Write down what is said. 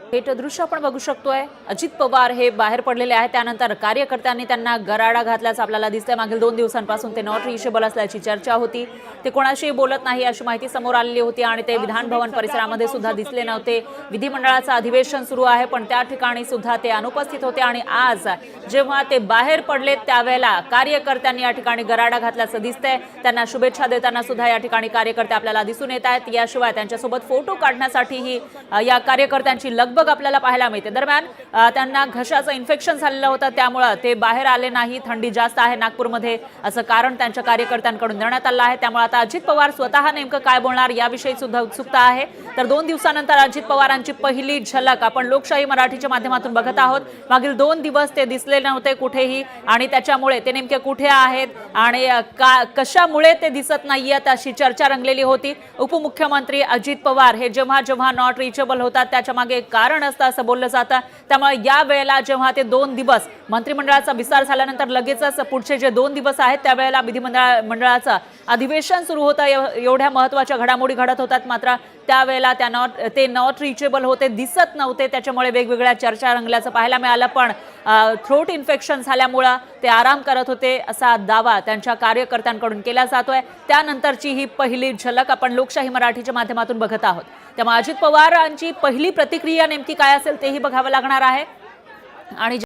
थेट दृश्य आपण बघू शकतोय। अजित पवार हे बाहेर पडलेले आहेत, त्यानंतर कार्यकर्त्यांनी त्यांना गराडा घातल्याचं आपल्याला दिसतंय। मागील 2 दिवसांपासून ते नॉट रिचेबल असल्याची चर्चा होती। ते कोणाशी बोलत नाही अशी माहिती समोर आलेली होती आणि ते विधान भवन परिसरामध्ये सुद्धा दिसले नव्हते। विधिमंडळाचं अधिवेशन सुरू आहे पण त्या ठिकाणी सुद्धा ते अनुपस्थित होते आणि आज जेव्हा ते बाहेर पडले त्यावेळेला कार्यकर्त्यांनी या ठिकाणी गराडा घातल्याचं दिसतंय। त्यांना शुभेच्छा देताना सुद्धा या ठिकाणी कार्यकर्ते आपल्याला दिसून येत आहेत। याशिवाय त्यांच्यासोबत फोटो काढण्यासाठीही या कार्यकर्त्यांची लगबग आपल्याला पाहायला मिळते। दरम्यान त्यांना घशाचं इन्फेक्शन झालेलं होतं, त्यामुळे ते बाहेर आले नाही। थंडी जास्त आहे नागपूरमध्ये असं कारण त्यांच्या कार्यकर्त्यांकडून देण्यात आलं आहे। त्यामुळे आता अजित पवार स्वतः नेमकं काय बोलणार याविषयी सुद्धा उत्सुकता आहे। तर 2 दिवसानंतर अजित पवारांची पहिली झलक आपण लोकशाही मराठीच्या माध्यमातून बघत आहोत। मागील 2 दिवस ते दिसले नव्हते कुठेही आणि त्याच्यामुळे ते नेमके कुठे आहेत आणि कशामुळे ते दिसत नाहीयेत अशी चर्चा रंगलेली होती। उपमुख्यमंत्री अजित पवार हे जेव्हा जेव्हा नॉट रिचेबल होतात त्याच्या मागे कारण असतं असं बोललं जातं। त्यामुळे या वेळेला जेव्हा ते 2 दिवस मंत्रिमंडळाचा विस्तार झाल्यानंतर लगेचच पुढचे जे 2 दिवस आहेत त्यावेळेला विधिमंडळाचं अधिवेशन सुरू होतं। एवढ्या महत्त्वाच्या घडामोडी घडत होतात, मात्र त्यावेळेला ते नॉट रिचेबल होते, दिसत नव्हते। त्याच्यामुळे वेगवेगळ्या चर्चा रंगल्याचं पाहायला मिळालं। पण थ्रोट इन्फेक्शन झाल्यामुळे ते आराम करत होते असा दावा त्यांच्या कार्यकर्त्यांकडून केला जातोय। त्यानंतरची ही पहिली झलक आपण लोकशाही मराठीच्या माध्यमातून बघत आहोत। त्यामुळे अजित पवारांची पहिली प्रतिक्रिया नेमकी काय असेल तेही बघावं लागणार आहे आणि